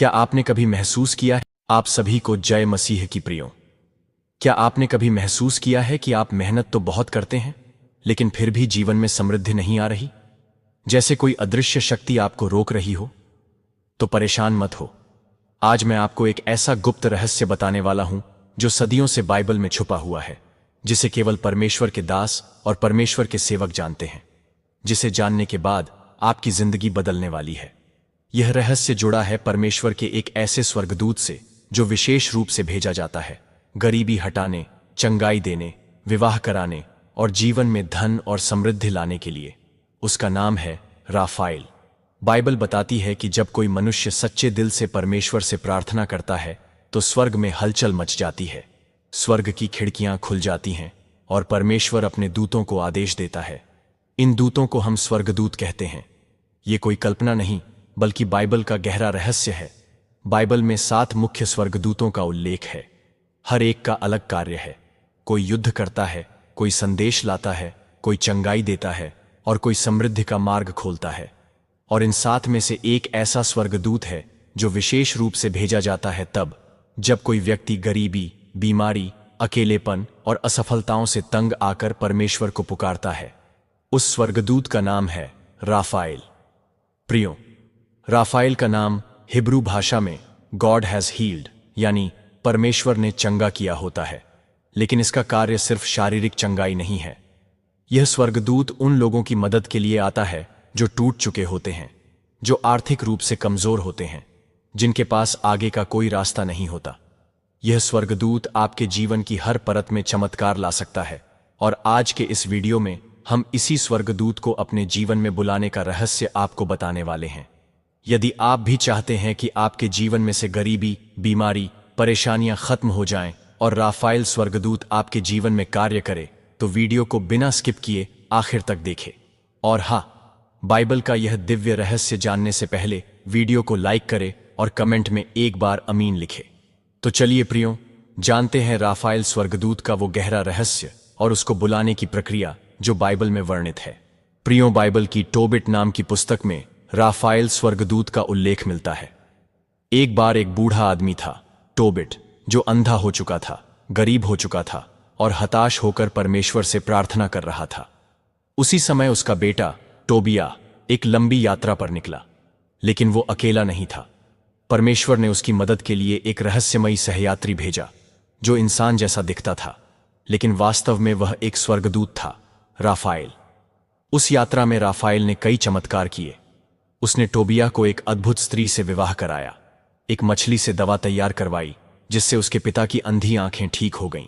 क्या आपने कभी महसूस किया है? आप सभी को जय मसीह की प्रियो। क्या आपने कभी महसूस किया है कि आप मेहनत तो बहुत करते हैं, लेकिन फिर भी जीवन में समृद्धि नहीं आ रही? जैसे कोई अदृश्य शक्ति आपको रोक रही हो? तो परेशान मत हो। आज मैं आपको एक ऐसा गुप्त रहस्य बताने वाला हूं जो सदियों से बाइबल में छुपा हुआ है, जिसे केवल परमेश्वर के दास और परमेश्वर के सेवक जानते हैं, जिसे जानने के बाद आपकी जिंदगी बदलने वाली है। यह रहस्य जुड़ा है परमेश्वर के एक ऐसे स्वर्गदूत से जो विशेष रूप से भेजा जाता है गरीबी हटाने, चंगाई देने, विवाह कराने और जीवन में धन और समृद्धि लाने के लिए। उसका नाम है राफाएल। बाइबल बताती है कि जब कोई मनुष्य सच्चे दिल से परमेश्वर से प्रार्थना करता है तो स्वर्ग में हलचल मच जाती है। स्वर्ग की खिड़कियां खुल जाती हैं और परमेश्वर अपने दूतों को आदेश देता है। इन दूतों को हम स्वर्गदूत कहते हैं। ये कोई कल्पना नहीं, बल्कि बाइबल का गहरा रहस्य है। बाइबल में 7 मुख्य स्वर्गदूतों का उल्लेख है। हर एक का अलग कार्य है। कोई युद्ध करता है, कोई संदेश लाता है, कोई चंगाई देता है और कोई समृद्धि का मार्ग खोलता है। और इन 7 में से एक ऐसा स्वर्गदूत है जो विशेष रूप से भेजा जाता है तब जब कोई व्यक्ति गरीबी, बीमारी, अकेलेपन और असफलताओं से तंग आकर परमेश्वर को पुकारता है। उस स्वर्गदूत का नाम है राफाएल। प्रियो, राफाएल का नाम हिब्रू भाषा में गॉड हैज हील्ड यानी परमेश्वर ने चंगा किया होता है, लेकिन इसका कार्य सिर्फ शारीरिक चंगाई नहीं है। यह स्वर्गदूत उन लोगों की मदद के लिए आता है जो टूट चुके होते हैं, जो आर्थिक रूप से कमजोर होते हैं, जिनके पास आगे का कोई रास्ता नहीं होता। यह स्वर्गदूत आपके जीवन की हर परत में चमत्कार ला सकता है, और आज के इस वीडियो में हम इसी स्वर्गदूत को अपने जीवन में बुलाने का रहस्य आपको बताने वाले हैं। यदि आप भी चाहते हैं कि आपके जीवन में से गरीबी, बीमारी, परेशानियां खत्म हो जाएं और राफाएल स्वर्गदूत आपके जीवन में कार्य करे, तो वीडियो को बिना स्किप किए आखिर तक देखें। और हाँ, बाइबल का यह दिव्य रहस्य जानने से पहले वीडियो को लाइक करें और कमेंट में एक बार आमीन लिखें। तो चलिए प्रियो, जानते हैं राफाएल स्वर्गदूत का वो गहरा रहस्य और उसको बुलाने की प्रक्रिया जो बाइबल में वर्णित है। प्रियो, बाइबल की टोबिट नाम की पुस्तक में राफाएल स्वर्गदूत का उल्लेख मिलता है। एक बार एक बूढ़ा आदमी था, टोबिट, जो अंधा हो चुका था, गरीब हो चुका था और हताश होकर परमेश्वर से प्रार्थना कर रहा था। उसी समय उसका बेटा टोबिया एक लंबी यात्रा पर निकला, लेकिन वो अकेला नहीं था। परमेश्वर ने उसकी मदद के लिए एक रहस्यमयी सहयात्री भेजा जो इंसान जैसा दिखता था, लेकिन वास्तव में वह एक स्वर्गदूत था, राफाएल। उस यात्रा में राफाएल ने कई चमत्कार किए। उसने टोबिया को एक अद्भुत स्त्री से विवाह कराया, एक मछली से दवा तैयार करवाई जिससे उसके पिता की अंधी आंखें ठीक हो गईं,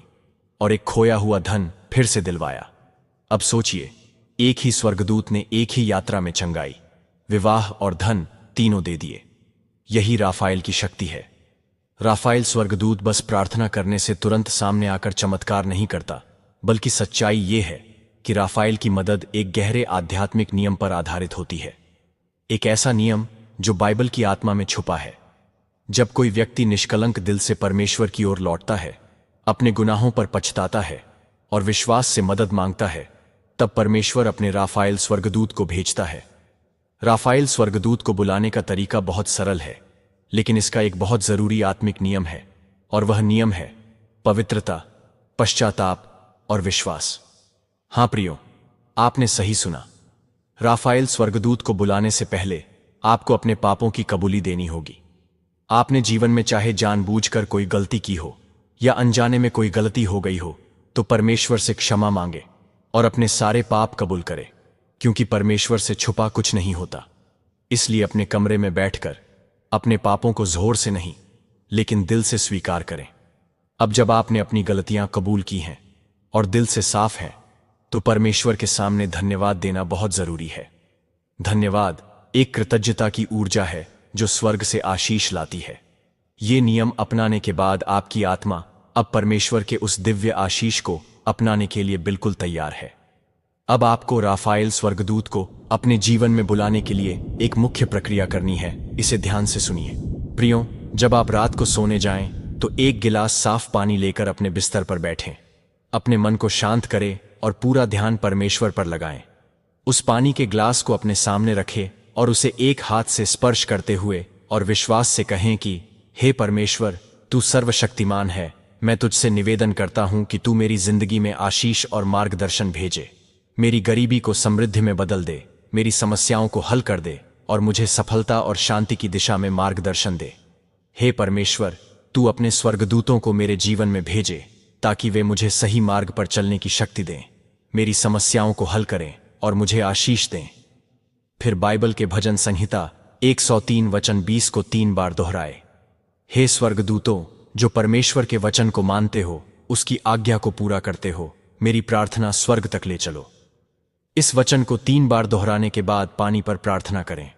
और एक खोया हुआ धन फिर से दिलवाया। अब सोचिए, एक ही स्वर्गदूत ने एक ही यात्रा में चंगाई, विवाह और धन तीनों दे दिए। यही राफाएल की शक्ति है। राफाएल स्वर्गदूत बस प्रार्थना करने से तुरंत सामने आकर चमत्कार नहीं करता, बल्कि सच्चाई ये है कि राफाएल की मदद एक गहरे आध्यात्मिक नियम पर आधारित होती है। एक ऐसा नियम जो बाइबल की आत्मा में छुपा है। जब कोई व्यक्ति निष्कलंक दिल से परमेश्वर की ओर लौटता है, अपने गुनाहों पर पछताता है और विश्वास से मदद मांगता है, तब परमेश्वर अपने राफाएल स्वर्गदूत को भेजता है। राफाएल स्वर्गदूत को बुलाने का तरीका बहुत सरल है, लेकिन इसका एक बहुत जरूरी आत्मिक नियम है, और वह नियम है पवित्रता, पश्चाताप और विश्वास। हां प्रियो, आपने सही सुना। राफाएल स्वर्गदूत को बुलाने से पहले आपको अपने पापों की कबूली देनी होगी। आपने जीवन में चाहे जानबूझकर कोई गलती की हो या अनजाने में कोई गलती हो गई हो, तो परमेश्वर से क्षमा मांगे और अपने सारे पाप कबूल करें, क्योंकि परमेश्वर से छुपा कुछ नहीं होता। इसलिए अपने कमरे में बैठकर अपने पापों को जोर से नहीं, लेकिन दिल से स्वीकार करें। अब जब आपने अपनी गलतियां कबूल की हैं और दिल से साफ हैं, तो परमेश्वर के सामने धन्यवाद देना बहुत जरूरी है। धन्यवाद एक कृतज्ञता की ऊर्जा है जो स्वर्ग से आशीष लाती है। ये नियम अपनाने के बाद आपकी आत्मा अब परमेश्वर के उस दिव्य आशीष को अपनाने के लिए बिल्कुल तैयार है। अब आपको राफाएल स्वर्गदूत को अपने जीवन में बुलाने के लिए एक मुख्य प्रक्रिया करनी है। इसे ध्यान से सुनिए। प्रियो, जब आप रात को सोने जाएं, तो एक गिलास साफ पानी लेकर अपने बिस्तर पर बैठें। अपने मन को शांत करें और पूरा ध्यान परमेश्वर पर लगाएं। उस पानी के ग्लास को अपने सामने रखें और उसे एक हाथ से स्पर्श करते हुए और विश्वास से कहें कि हे परमेश्वर, तू सर्वशक्तिमान है, मैं तुझसे निवेदन करता हूं कि तू मेरी जिंदगी में आशीष और मार्गदर्शन भेजे, मेरी गरीबी को समृद्धि में बदल दे, मेरी समस्याओं को हल कर दे और मुझे सफलता और शांति की दिशा में मार्गदर्शन दे। हे परमेश्वर, तू अपने स्वर्गदूतों को मेरे जीवन में भेजे ताकि वे मुझे सही मार्ग पर चलने की शक्ति दें, मेरी समस्याओं को हल करें और मुझे आशीष दें। फिर बाइबल के भजन संहिता 103 वचन 20 को 3 बार दोहराए। हे स्वर्गदूतों, जो परमेश्वर के वचन को मानते हो, उसकी आज्ञा को पूरा करते हो, मेरी प्रार्थना स्वर्ग तक ले चलो। इस वचन को 3 बार दोहराने के बाद पानी पर प्रार्थना करें।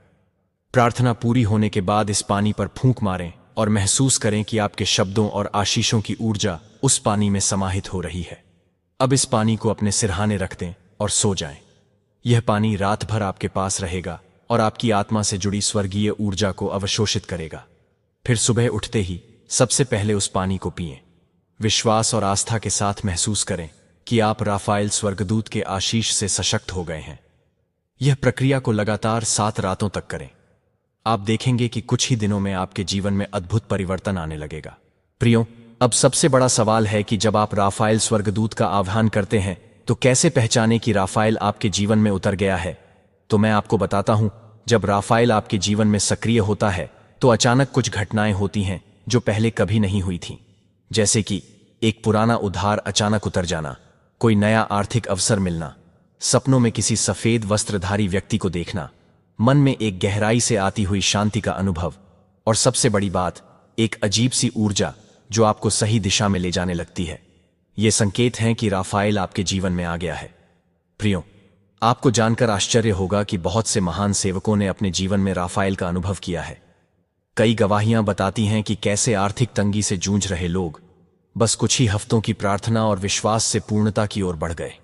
प्रार्थना पूरी होने के बाद इस पानी पर फूंक मारें और महसूस करें कि आपके शब्दों और आशीषों की ऊर्जा उस पानी में समाहित हो रही है। अब इस पानी को अपने सिरहाने रख दें और सो जाएं। यह पानी रात भर आपके पास रहेगा और आपकी आत्मा से जुड़ी स्वर्गीय ऊर्जा को अवशोषित करेगा। फिर सुबह उठते ही सबसे पहले उस पानी को पिएं। विश्वास और आस्था के साथ महसूस करें कि आप राफाएल स्वर्गदूत के आशीष से सशक्त हो गए हैं। यह प्रक्रिया को लगातार 7 रातों तक करें। आप देखेंगे कि कुछ ही दिनों में आपके जीवन में अद्भुत परिवर्तन आने लगेगा। प्रियो, अब सबसे बड़ा सवाल है कि जब आप राफाएल स्वर्गदूत का आह्वान करते हैं तो कैसे पहचानें कि राफाएल आपके जीवन में उतर गया है? तो मैं आपको बताता हूं, जब राफाएल आपके जीवन में सक्रिय होता है तो अचानक कुछ घटनाएं होती हैं जो पहले कभी नहीं हुई थीं। जैसे कि एक पुराना उधार अचानक उतर जाना, कोई नया आर्थिक अवसर मिलना, सपनों में किसी सफेद वस्त्रधारी व्यक्ति को देखना, मन में एक गहराई से आती हुई शांति का अनुभव, और सबसे बड़ी बात, एक अजीब सी ऊर्जा जो आपको सही दिशा में ले जाने लगती है। ये संकेत हैं कि राफाएल आपके जीवन में आ गया है। प्रियो, आपको जानकर आश्चर्य होगा कि बहुत से महान सेवकों ने अपने जीवन में राफाएल का अनुभव किया है। कई गवाहियां बताती हैं कि कैसे आर्थिक तंगी से जूझ रहे लोग बस कुछ ही हफ्तों की प्रार्थना और विश्वास से पूर्णता की ओर बढ़ गए।